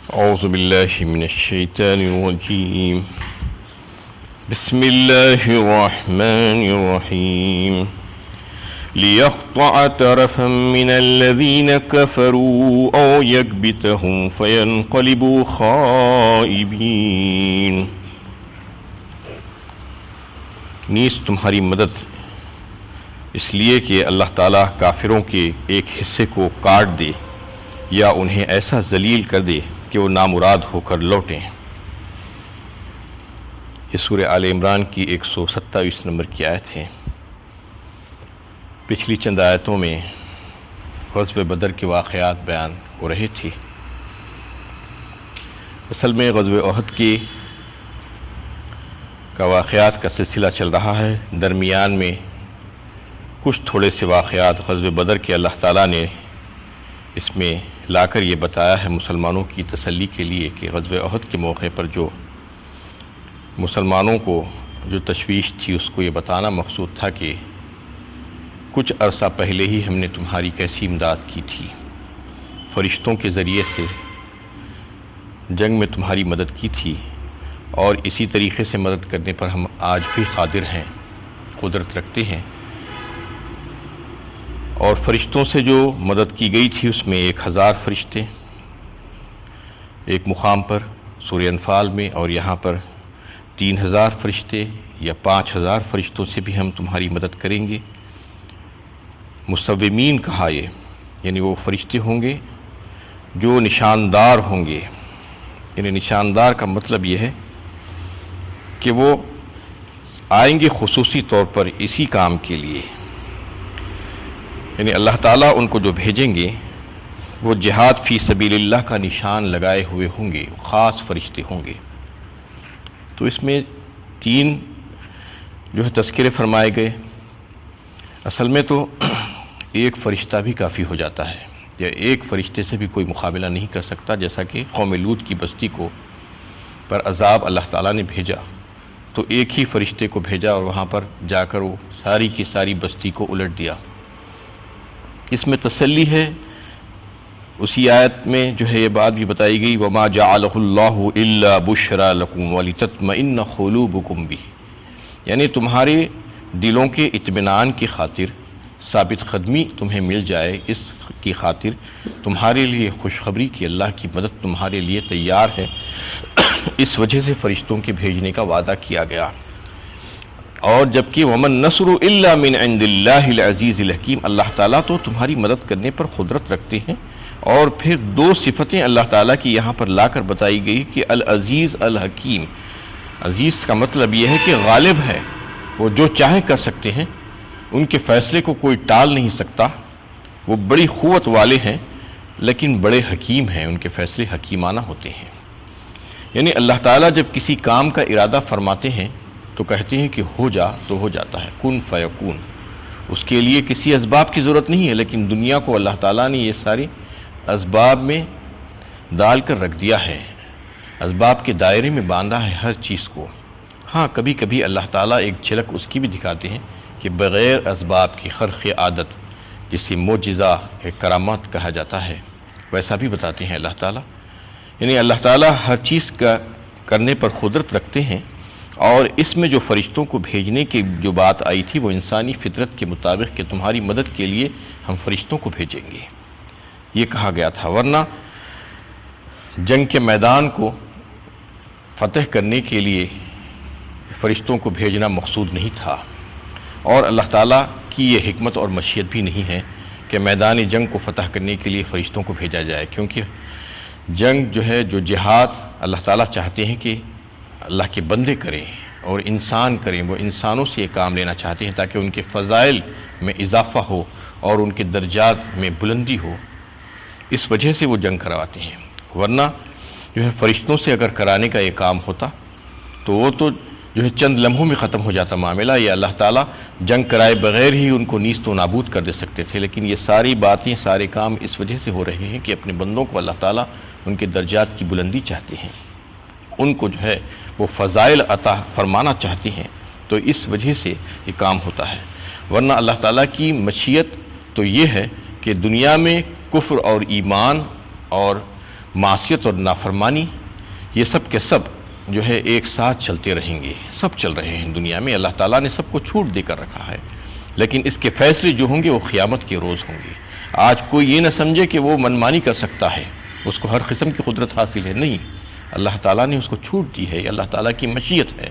اعوذ باللہ من الشیطان الرجیم بسم اللہ الرحمن الرحیم لیقطع طرفا من الذین کفروا او یکبتهم فینقلبوا خائبین۔ نیز تمہاری مدد اس لیے کہ اللہ تعالیٰ کافروں کے ایک حصے کو کاٹ دے یا انہیں ایسا ذلیل کر دے کہ وہ نامراد ہو کر لوٹیں۔ یہ سورہ آل عمران کی 127 نمبر کی آیت ہے۔ پچھلی چند آیتوں میں غزوہ بدر کے واقعات بیان ہو رہے تھے۔ اصل میں غزوہ احد کا واقعات کا سلسلہ چل رہا ہے۔ درمیان میں کچھ تھوڑے سے واقعات غزوہ بدر کے اللہ تعالیٰ نے اس میں لا کر یہ بتایا ہے مسلمانوں کی تسلی کے لیے کہ غزوہ احد کے موقع پر جو مسلمانوں کو جو تشویش تھی اس کو یہ بتانا مقصود تھا کہ کچھ عرصہ پہلے ہی ہم نے تمہاری کیسی امداد کی تھی، فرشتوں کے ذریعے سے جنگ میں تمہاری مدد کی تھی، اور اسی طریقے سے مدد کرنے پر ہم آج بھی قادر ہیں، قدرت رکھتے ہیں۔ اور فرشتوں سے جو مدد کی گئی تھی اس میں 1000 فرشتے ایک مقام پر سورہ انفال میں، اور یہاں پر 3000 فرشتے یا 5000 فرشتوں سے بھی ہم تمہاری مدد کریں گے۔ مصومین کہا یہ، یعنی وہ فرشتے ہوں گے جو نشاندار ہوں گے۔ یعنی نشاندار کا مطلب یہ ہے کہ وہ آئیں گے خصوصی طور پر اسی کام کے لیے، یعنی اللہ تعالیٰ ان کو جو بھیجیں گے وہ جہاد فی سبیل اللہ کا نشان لگائے ہوئے ہوں گے، خاص فرشتے ہوں گے۔ تو اس میں 3 جو ہے تذکرے فرمائے گئے۔ اصل میں تو ایک فرشتہ بھی کافی ہو جاتا ہے، یا ایک فرشتے سے بھی کوئی مقابلہ نہیں کر سکتا، جیسا کہ قوم لوط کی بستی کو پر عذاب اللہ تعالیٰ نے بھیجا تو ایک ہی فرشتے کو بھیجا اور وہاں پر جا کر وہ ساری کی ساری بستی کو الٹ دیا۔ اس میں تسلی ہے۔ اسی آیت میں جو ہے یہ بات بھی بتائی گئی وَمَا جَعَلَهُ اللَّهُ إِلَّا بُشْرَى لَكُمْ وَلِتَطْمَئِنَّ قُلُوبُكُمْ بِهِ، یعنی تمہارے دلوں کے اطمینان کی خاطر، ثابت قدمی تمہیں مل جائے اس کی خاطر تمہارے لیے خوشخبری کی اللہ کی مدد تمہارے لیے تیار ہے، اس وجہ سے فرشتوں کے بھیجنے کا وعدہ کیا گیا۔ اور جبکہ وَمَن نَّصْرُ إِلَّا مِنْ عِنْدِ اللَّهِ الْعَزِيزِ الْحَكِيمِ، اللہ تعالیٰ تو تمہاری مدد کرنے پر قدرت رکھتے ہیں۔ اور پھر 2 صفتیں اللہ تعالیٰ کی یہاں پر لا کر بتائی گئی کہ العزیز الحکیم۔ عزیز کا مطلب یہ ہے کہ غالب ہے، وہ جو چاہے کر سکتے ہیں، ان کے فیصلے کو کوئی ٹال نہیں سکتا، وہ بڑی قوت والے ہیں لیکن بڑے حکیم ہیں، ان کے فیصلے حکیمانہ ہوتے ہیں۔ یعنی اللہ تعالیٰ جب کسی کام کا ارادہ فرماتے ہیں تو کہتے ہیں کہ ہو جا تو ہو جاتا ہے، کن فیکون۔ اس کے لیے کسی اسباب کی ضرورت نہیں ہے، لیکن دنیا کو اللہ تعالیٰ نے یہ ساری اسباب میں ڈال کر رکھ دیا ہے، اسباب کے دائرے میں باندھا ہے ہر چیز کو۔ ہاں کبھی کبھی اللہ تعالیٰ ایک جھلک اس کی بھی دکھاتے ہیں کہ بغیر اسباب کی خرق عادت، جسے معجزہ ایک کرامات کہا جاتا ہے، ویسا بھی بتاتے ہیں اللہ تعالیٰ۔ یعنی اللہ تعالیٰ ہر چیز کا کرنے پر قدرت رکھتے ہیں۔ اور اس میں جو فرشتوں کو بھیجنے کی جو بات آئی تھی وہ انسانی فطرت کے مطابق کہ تمہاری مدد کے لیے ہم فرشتوں کو بھیجیں گے، یہ کہا گیا تھا۔ ورنہ جنگ کے میدان کو فتح کرنے کے لیے فرشتوں کو بھیجنا مقصود نہیں تھا، اور اللہ تعالیٰ کی یہ حکمت اور مشیت بھی نہیں ہے کہ میدان جنگ کو فتح کرنے کے لیے فرشتوں کو بھیجا جائے، کیونکہ جنگ جو ہے، جو جہاد اللہ تعالیٰ چاہتے ہیں کہ اللہ کے بندے کریں اور انسان کریں، وہ انسانوں سے یہ کام لینا چاہتے ہیں تاکہ ان کے فضائل میں اضافہ ہو اور ان کے درجات میں بلندی ہو، اس وجہ سے وہ جنگ کرواتے ہیں۔ ورنہ جو ہے فرشتوں سے اگر کرانے کا یہ کام ہوتا تو وہ تو جو ہے چند لمحوں میں ختم ہو جاتا معاملہ، یہ اللہ تعالیٰ جنگ کرائے بغیر ہی ان کو نیست و نابود کر دے سکتے تھے، لیکن یہ ساری باتیں، سارے کام اس وجہ سے ہو رہے ہیں کہ اپنے بندوں کو اللہ تعالیٰ ان کے درجات کی بلندی چاہتے ہیں، ان کو جو ہے وہ فضائل عطا فرمانا چاہتے ہیں، تو اس وجہ سے یہ کام ہوتا ہے۔ ورنہ اللہ تعالیٰ کی مشیت تو یہ ہے کہ دنیا میں کفر اور ایمان اور معصیت اور نافرمانی یہ سب کے سب جو ہے ایک ساتھ چلتے رہیں گے، سب چل رہے ہیں دنیا میں، اللہ تعالیٰ نے سب کو چھوٹ دے کر رکھا ہے، لیکن اس کے فیصلے جو ہوں گے وہ قیامت کے روز ہوں گے۔ آج کوئی یہ نہ سمجھے کہ وہ منمانی کر سکتا ہے، اس کو ہر قسم کی قدرت حاصل ہے، نہیں، اللہ تعالیٰ نے اس کو چھوٹ دی ہے، یہ اللہ تعالیٰ کی مشیت ہے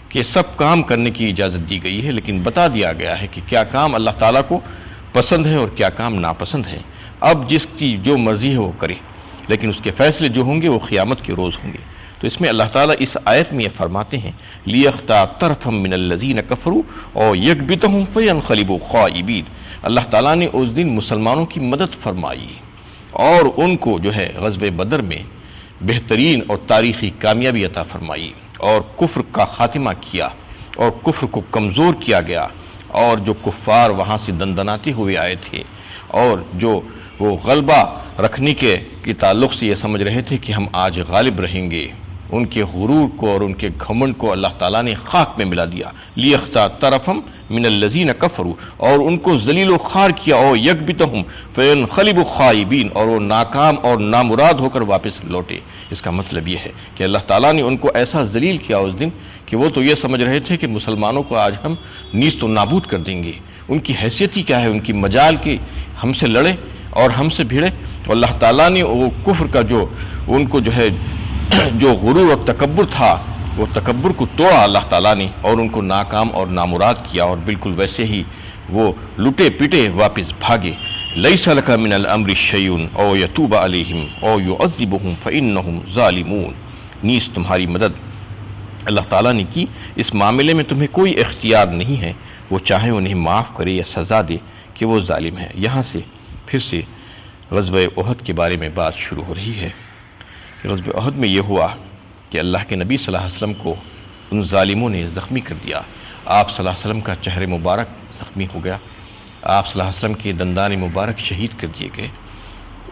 کہ سب کام کرنے کی اجازت دی گئی ہے، لیکن بتا دیا گیا ہے کہ کیا کام اللہ تعالیٰ کو پسند ہے اور کیا کام ناپسند ہے۔ اب جس کی جو مرضی ہے وہ کرے، لیکن اس کے فیصلے جو ہوں گے وہ قیامت کے روز ہوں گے۔ تو اس میں اللہ تعالیٰ اس آیت میں یہ فرماتے ہیں لِيَخْتَا طَرْفًا مِّنَ الَّذِينَ كَفَرُوا أَوْ يَكْبِتَهُمْ فَيَنْقَلِبُوا خَائِبِينَ۔ اللہ تعالیٰ نے اس دن مسلمانوں کی مدد فرمائی اور ان کو جو ہے غزوہ بدر میں بہترین اور تاریخی کامیابی عطا فرمائی اور کفر کا خاتمہ کیا اور کفر کو کمزور کیا گیا، اور جو کفار وہاں سے دندناتے ہوئے آئے تھے اور جو وہ غلبہ رکھنے کے تعلق سے یہ سمجھ رہے تھے کہ ہم آج غالب رہیں گے، ان کے غرور کو اور ان کے گھمنڈ کو اللہ تعالیٰ نے خاک میں ملا دیا۔ لِيَخْتَا طَرَفًا مِّنَ الَّذِينَ كَفَرُوا، اور ان کو ذلیل و خوار کیا، اور يَكْبِتَهُمْ فَيَنْقَلِبُوا خَائِبِينَ، اور وہ ناکام اور نامراد ہو کر واپس لوٹے۔ اس کا مطلب یہ ہے کہ اللہ تعالیٰ نے ان کو ایسا ذلیل کیا اس دن کہ وہ تو یہ سمجھ رہے تھے کہ مسلمانوں کو آج ہم نیست و نابود کر دیں گے، ان کی حیثیت ہی کیا ہے، ان کی مجال کی ہم سے لڑے اور ہم سے بھیڑے۔ اللہ تعالیٰ نے وہ کفر کا جو ان کو جو ہے جو غرور اور تکبر تھا، وہ تکبر کو توڑا اللہ تعالیٰ نے اور ان کو ناکام اور نامراد کیا، اور بالکل ویسے ہی وہ لٹے پٹے واپس بھاگے۔ لَيْسَ لَكَ مِنَ الْأَمْرِ شَيْءٌ أَوْ يَتُوبَ عَلَيْهِمْ أَوْ يُعَذِّبَهُمْ فَإِنَّهُمْ ظَالِمُونَ۔ نیز تمہاری مدد اللہ تعالیٰ نے کی، اس معاملے میں تمہیں کوئی اختیار نہیں ہے، وہ چاہے انہیں معاف کرے یا سزا دے کہ وہ ظالم ہے۔ یہاں سے پھر سے غزوہ احد کے بارے میں بات شروع ہو رہی ہے۔ غزوہ احد میں یہ ہوا کہ اللہ کے نبی صلی اللہ علیہ وسلم کو ان ظالموں نے زخمی کر دیا، آپ صلی اللہ علیہ وسلم کا چہرہ مبارک زخمی ہو گیا، آپ صلی اللہ علیہ وسلم کے دندان مبارک شہید کر دیے گئے۔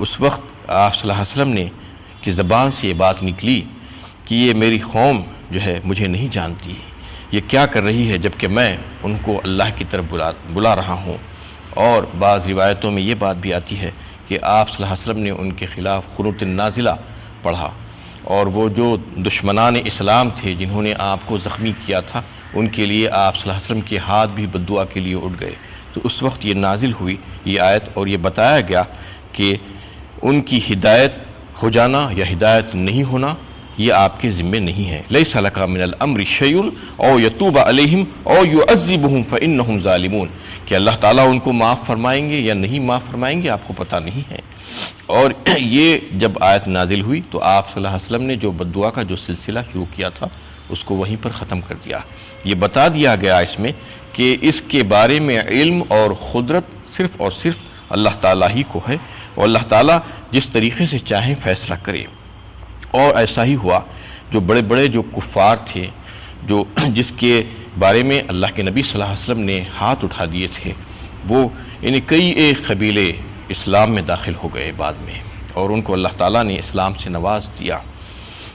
اس وقت آپ صلی اللہ علیہ وسلم نے کی زبان سے یہ بات نکلی کہ یہ میری قوم جو ہے مجھے نہیں جانتی، یہ کیا کر رہی ہے جبکہ میں ان کو اللہ کی طرف بلا رہا ہوں۔ اور بعض روایتوں میں یہ بات بھی آتی ہے کہ آپ صلی اللہ علیہ وسلم نے ان کے خلاف قنوت النازلہ پڑھا، اور وہ جو دشمنان اسلام تھے جنہوں نے آپ کو زخمی کیا تھا، ان کے لیے آپ صلی اللہ علیہ وسلم کے ہاتھ بھی بددعا کے لیے اٹھ گئے۔ تو اس وقت یہ نازل ہوئی یہ آیت، اور یہ بتایا گیا کہ ان کی ہدایت ہو جانا یا ہدایت نہیں ہونا یہ آپ کے ذمے نہیں ہے۔ لَيْسَ لَكَ مِنَ الْأَمْرِ شَيْءٌ أَوْ يَتُوبَ عَلَيْهِمْ أَوْ يُعَذِّبَهُمْ فَإِنَّهُمْ ظَالِمُونَ، کہ اللہ تعالیٰ ان کو معاف فرمائیں گے یا نہیں معاف فرمائیں گے آپ کو پتہ نہیں ہے۔ اور یہ جب آیت نازل ہوئی تو آپ صلی اللہ علیہ وسلم نے جو بددعا کا جو سلسلہ شروع کیا تھا اس کو وہیں پر ختم کر دیا۔ یہ بتا دیا گیا اس میں کہ اس کے بارے میں علم اور قدرت صرف اور صرف اللہ تعالیٰ ہی کو ہے، اور اللہ تعالیٰ جس طریقے سے چاہیں فیصلہ کرے۔ اور ایسا ہی ہوا، جو بڑے بڑے جو کفار تھے، جو جس کے بارے میں اللہ کے نبی صلی اللہ علیہ وسلم نے ہاتھ اٹھا دیے تھے، وہ یعنی کئی ایک قبیلے اسلام میں داخل ہو گئے بعد میں، اور ان کو اللہ تعالیٰ نے اسلام سے نواز دیا۔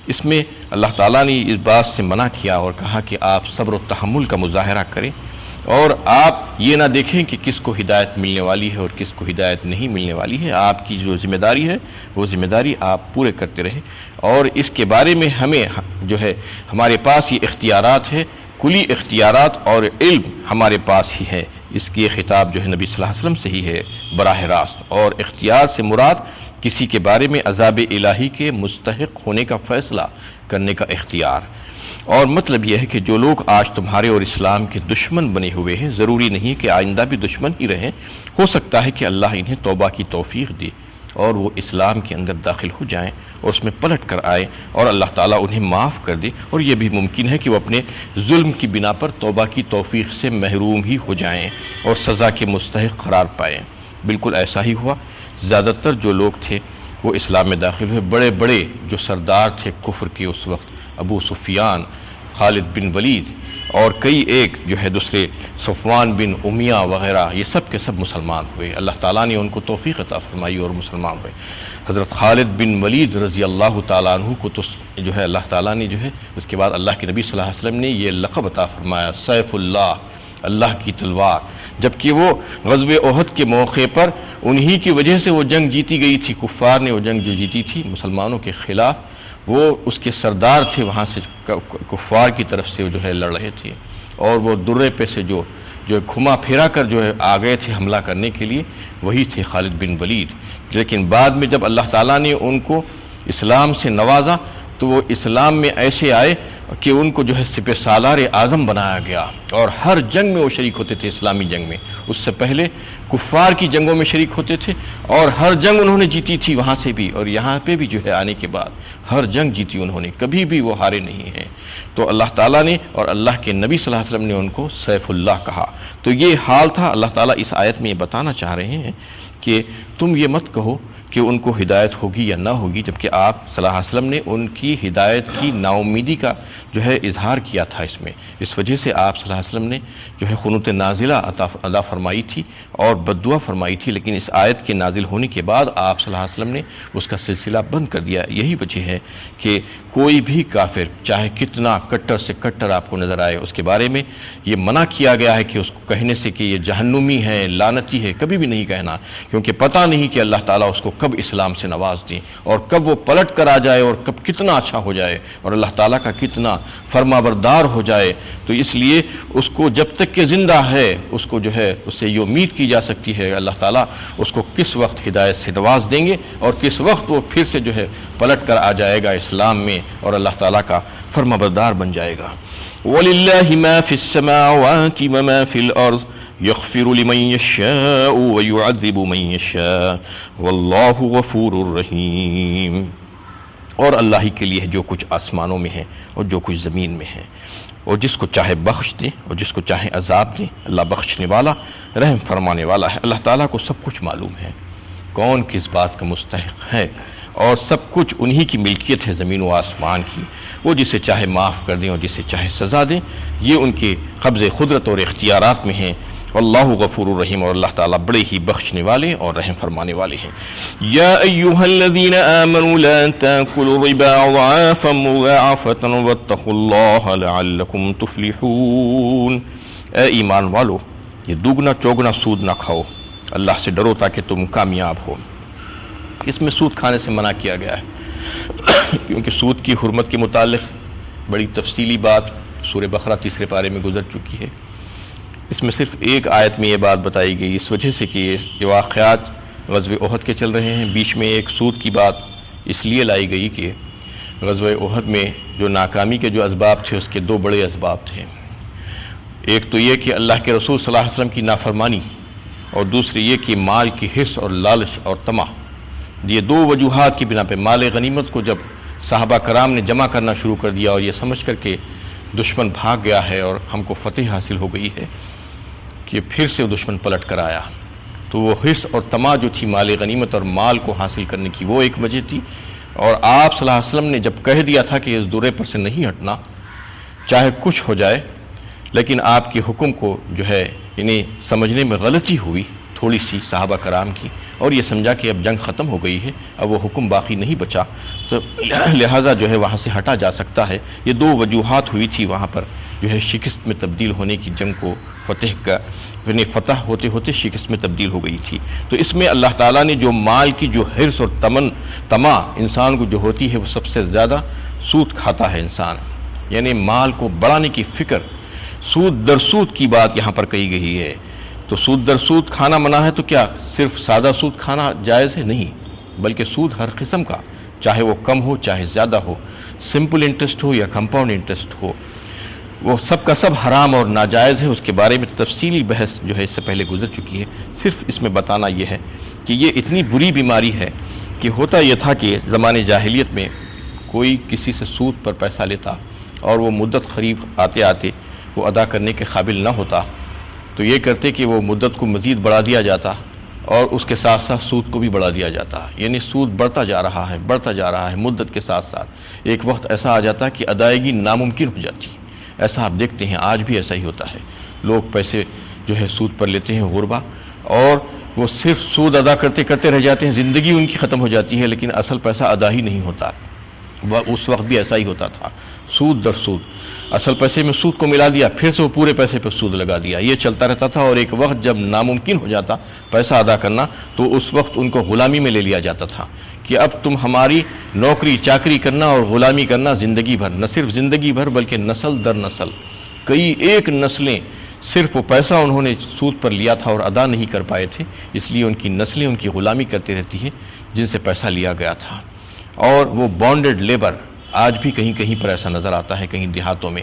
اس میں اللہ تعالیٰ نے اس بات سے منع کیا اور کہا کہ آپ صبر و تحمل کا مظاہرہ کریں، اور آپ یہ نہ دیکھیں کہ کس کو ہدایت ملنے والی ہے اور کس کو ہدایت نہیں ملنے والی ہے۔ آپ کی جو ذمہ داری ہے وہ ذمہ داری آپ پورے کرتے رہیں، اور اس کے بارے میں ہمیں جو ہے ہمارے پاس یہ اختیارات ہے، کلی اختیارات اور علم ہمارے پاس ہی ہے۔ اس کی خطاب جو ہے نبی صلی اللہ علیہ وسلم سے ہی ہے براہ راست، اور اختیار سے مراد کسی کے بارے میں عذاب الہی کے مستحق ہونے کا فیصلہ کرنے کا اختیار۔ اور مطلب یہ ہے کہ جو لوگ آج تمہارے اور اسلام کے دشمن بنے ہوئے ہیں، ضروری نہیں کہ آئندہ بھی دشمن ہی رہیں، ہو سکتا ہے کہ اللہ انہیں توبہ کی توفیق دے اور وہ اسلام کے اندر داخل ہو جائیں اور اس میں پلٹ کر آئیں، اور اللہ تعالیٰ انہیں معاف کر دے، اور یہ بھی ممکن ہے کہ وہ اپنے ظلم کی بنا پر توبہ کی توفیق سے محروم ہی ہو جائیں اور سزا کے مستحق قرار پائیں۔ بالکل ایسا ہی ہوا، زیادہ تر جو لوگ تھے وہ اسلام میں داخل ہوئے، بڑے بڑے جو سردار تھے کفر کے اس وقت، ابو سفیان، خالد بن ولید، اور کئی ایک جو ہے دوسرے صفوان بن امیہ وغیرہ، یہ سب کے سب مسلمان ہوئے۔ اللہ تعالیٰ نے ان کو توفیق عطا فرمائی اور مسلمان ہوئے۔ حضرت خالد بن ولید رضی اللہ تعالیٰ عنہ کو تو جو ہے اللہ تعالیٰ نے جو ہے اس کے بعد اللہ کے نبی صلی اللہ علیہ وسلم نے یہ لقب عطا فرمایا، سیف اللہ، اللہ کی تلوار، جبکہ وہ غزوہ احد کے موقع پر انہی کی وجہ سے وہ جنگ جیتی گئی تھی، کفار نے وہ جنگ جو جیتی تھی مسلمانوں کے خلاف، وہ اس کے سردار تھے وہاں سے کفار کی طرف سے جو ہے لڑ رہے تھے، اور وہ درے پہ سے جو کھما پھیرا کر جو ہے آ گئے تھے حملہ کرنے کے لیے، وہی تھے خالد بن ولید۔ لیکن بعد میں جب اللہ تعالیٰ نے ان کو اسلام سے نوازا تو وہ اسلام میں ایسے آئے کہ ان کو جو ہے سپہ سالار اعظم بنایا گیا، اور ہر جنگ میں وہ شریک ہوتے تھے اسلامی جنگ میں۔ اس سے پہلے کفار کی جنگوں میں شریک ہوتے تھے، اور ہر جنگ انہوں نے جیتی تھی وہاں سے بھی، اور یہاں پہ بھی جو ہے آنے کے بعد ہر جنگ جیتی انہوں نے، کبھی بھی وہ ہارے نہیں ہیں۔ تو اللہ تعالیٰ نے اور اللہ کے نبی صلی اللہ علیہ وسلم نے ان کو سیف اللہ کہا۔ تو یہ حال تھا۔ اللہ تعالیٰ اس آیت میں یہ بتانا چاہ رہے ہیں کہ تم یہ مت کہو کہ ان کو ہدایت ہوگی یا نہ ہوگی، جبکہ آپ صلی اللہ علیہ وسلم نے ان کی ہدایت کی نا امیدی کا جو ہے اظہار کیا تھا اس میں۔ اس وجہ سے آپ صلی اللہ علیہ وسلم نے جو ہے قنوت نازلہ ادا فرمائی تھی اور بد دعا فرمائی تھی، لیکن اس آیت کے نازل ہونے کے بعد آپ صلی اللہ علیہ وسلم نے اس کا سلسلہ بند کر دیا۔ یہی وجہ ہے کہ کوئی بھی کافر چاہے کتنا کٹر سے کٹر آپ کو نظر آئے، اس کے بارے میں یہ منع کیا گیا ہے کہ اس کو کہنے سے کہ یہ جہنمی ہے، لعنتی ہے، کبھی بھی نہیں کہنا، کیونکہ پتہ نہیں کہ اللہ تعالیٰ اس کو کب اسلام سے نواز دیں اور کب وہ پلٹ کر آ جائے اور کب کتنا اچھا ہو جائے اور اللہ تعالیٰ کا کتنا فرما بردار ہو جائے۔ تو اس لیے اس کو جب تک کہ زندہ ہے اس کو جو ہے اس سے یہ امید کی جا سکتی ہے اللہ تعالیٰ اس کو کس وقت ہدایت سے نواز دیں گے اور کس وقت وہ پھر سے جو ہے پلٹ کر آ جائے گا اسلام میں اور اللہ تعالیٰ کا فرما بردار بن جائے گا۔ وَلِلَّهِ مَا فِي السَّمَاوَاتِ وَمَا فِي الْأَرْضِ يغفر لمن يشاء ويعذب من يشاء واللہ غفور الرحیم۔ اور اللہ ہی کے لیے جو کچھ آسمانوں میں ہے اور جو کچھ زمین میں ہے، اور جس کو چاہے بخش دے اور جس کو چاہے عذاب دے، اللہ بخشنے والا رحم فرمانے والا ہے۔ اللہ تعالیٰ کو سب کچھ معلوم ہے، کون کس بات کا مستحق ہے، اور سب کچھ انہی کی ملکیت ہے زمین و آسمان کی۔ وہ جسے چاہے معاف کر دیں اور جسے چاہے سزا دیں، یہ ان کے قبض قدرت اور اختیارات میں ہیں۔ واللہ غفور الرحیم، اور اللہ تعالیٰ بڑے ہی بخشنے والے اور رحم فرمانے والے ہیں۔ یا ایہا الذین آمنوا لا تاکلوا الربا اضعافا مضاعفة واتقوا اللہ لعلکم تفلحون۔ اے ایمان والو، یہ دوگنا چوگنا سود نہ کھاؤ، اللہ سے ڈرو تاکہ تم کامیاب ہو۔ اس میں سود کھانے سے منع کیا گیا ہے کیونکہ سود کی حرمت کے متعلق بڑی تفصیلی بات سورہ بقرہ 3 پارے میں گزر چکی ہے۔ اس میں صرف ایک آیت میں یہ بات بتائی گئی، اس وجہ سے کہ یہ واقعات غزوہ احد کے چل رہے ہیں، بیچ میں ایک سود کی بات اس لیے لائی گئی کہ غزوہ احد میں جو ناکامی کے جو اسباب تھے اس کے 2 بڑے اسباب تھے۔ ایک تو یہ کہ اللہ کے رسول صلی اللہ علیہ وسلم کی نافرمانی، اور دوسری یہ کہ مال کی حرص اور لالچ اور طمع۔ یہ 2 وجوہات کی بنا پہ مال غنیمت کو جب صحابہ کرام نے جمع کرنا شروع کر دیا اور یہ سمجھ کر کے دشمن بھاگ گیا ہے اور ہم کو فتح حاصل ہو گئی ہے کہ پھر سے دشمن پلٹ کر آیا، تو وہ حرص اور طمع جو تھی مال غنیمت اور مال کو حاصل کرنے کی، وہ ایک وجہ تھی۔ اور آپ صلی اللہ علیہ وسلم نے جب کہہ دیا تھا کہ اس دورے پر سے نہیں ہٹنا چاہے کچھ ہو جائے، لیکن آپ کے حکم کو جو ہے انہیں سمجھنے میں غلطی ہوئی تھوڑی سی صحابہ کرام کی، اور یہ سمجھا کہ اب جنگ ختم ہو گئی ہے، اب وہ حکم باقی نہیں بچا، تو لہٰذا جو ہے وہاں سے ہٹا جا سکتا ہے۔ یہ 2 وجوہات ہوئی تھی وہاں پر جو ہے شکست میں تبدیل ہونے کی، جنگ کو فتح ہوتے ہوتے شکست میں تبدیل ہو گئی تھی۔ تو اس میں اللہ تعالیٰ نے جو مال کی جو حرص اور طمع انسان کو جو ہوتی ہے وہ سب سے زیادہ سود کھاتا ہے انسان، یعنی مال کو بڑھانے کی فکر، سود در سود کی بات یہاں پر کہی گئی ہے۔ تو سود در سود کھانا منع ہے، تو کیا صرف سادہ سود کھانا جائز ہے؟ نہیں، بلکہ سود ہر قسم کا، چاہے وہ کم ہو چاہے زیادہ ہو، سمپل انٹرسٹ ہو یا کمپاؤنڈ انٹرسٹ ہو، وہ سب کا سب حرام اور ناجائز ہے۔ اس کے بارے میں تفصیلی بحث جو ہے اس سے پہلے گزر چکی ہے۔ صرف اس میں بتانا یہ ہے کہ یہ اتنی بری بیماری ہے کہ ہوتا یہ تھا کہ زمانے جاہلیت میں کوئی کسی سے سود پر پیسہ لیتا اور وہ مدت قریب آتے آتے وہ ادا کرنے کے قابل نہ ہوتا، تو یہ کرتے کہ وہ مدت کو مزید بڑھا دیا جاتا اور اس کے ساتھ ساتھ سود کو بھی بڑھا دیا جاتا، یعنی سود بڑھتا جا رہا ہے مدت کے ساتھ ساتھ۔ ایک وقت ایسا آ جاتا کہ ادائیگی ناممکن ہو جاتی۔ ایسا آپ دیکھتے ہیں آج بھی ایسا ہی ہوتا ہے، لوگ پیسے جو ہے سود پر لیتے ہیں غربا، اور وہ صرف سود ادا کرتے کرتے رہ جاتے ہیں، زندگی ان کی ختم ہو جاتی ہے لیکن اصل پیسہ ادا ہی نہیں ہوتا۔ اس وقت بھی ایسا ہی ہوتا تھا، سود در سود، اصل پیسے میں سود کو ملا دیا، پھر سے وہ پورے پیسے پہ سود لگا دیا، یہ چلتا رہتا تھا۔ اور ایک وقت جب ناممکن ہو جاتا پیسہ ادا کرنا تو اس وقت ان کو غلامی میں لے لیا جاتا تھا کہ اب تم ہماری نوکری چاکری کرنا اور غلامی کرنا زندگی بھر، نہ صرف زندگی بھر بلکہ نسل در نسل، کئی ایک نسلیں صرف وہ پیسہ انہوں نے سود پر لیا تھا اور ادا نہیں کر پائے تھے، اس لیے ان کی نسلیں ان کی غلامی کرتی رہتی ہیں جن سے پیسہ لیا گیا تھا۔ اور وہ بانڈڈ لیبر آج بھی کہیں کہیں پر ایسا نظر آتا ہے، کہیں دیہاتوں میں،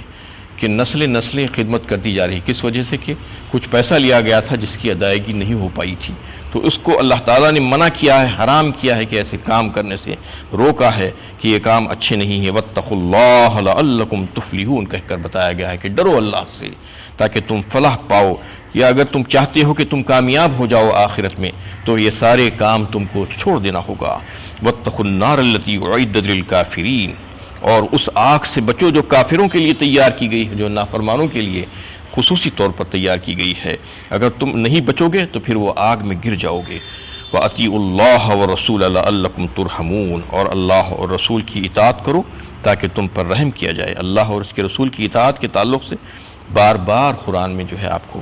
کہ نسلیں خدمت کرتی جا رہی، کس وجہ سے کہ کچھ پیسہ لیا گیا تھا جس کی ادائیگی نہیں ہو پائی تھی۔ تو اس کو اللہ تعالیٰ نے منع کیا ہے، حرام کیا ہے، کہ ایسے کام کرنے سے روکا ہے کہ یہ کام اچھے نہیں ہیں۔ واتقوا اللہ لعلکم تفلحون کہہ کر بتایا گیا ہے کہ ڈرو اللہ سے تاکہ تم فلاح پاؤ، یا اگر تم چاہتے ہو کہ تم کامیاب ہو جاؤ آخرت میں تو یہ سارے کام تم کو چھوڑ دینا ہوگا۔ واتقوا النار التي اعدت للکافرین، اور اس آگ سے بچو جو کافروں کے لیے تیار کی گئی ہے، جو نافرمانوں کے لیے خصوصی طور پر تیار کی گئی ہے۔ اگر تم نہیں بچو گے تو پھر وہ آگ میں گر جاؤ گے۔ وَأَطِيعُوا اللَّهَ وَالرَّسُولَ لَعَلَّكُمْ تُرْحَمُونَ، اور اللہ اور رسول کی اطاعت کرو تاکہ تم پر رحم کیا جائے۔ اللہ اور اس کے رسول کی اطاعت کے تعلق سے بار بار قرآن میں جو ہے آپ کو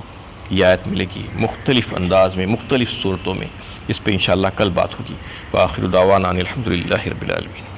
یہ آیت ملے گی، مختلف انداز میں، مختلف صورتوں میں۔ اس پہ انشاءاللہ کل بات ہوگی۔ وآخر دعوانا ان الحمد للہ رب العالمین۔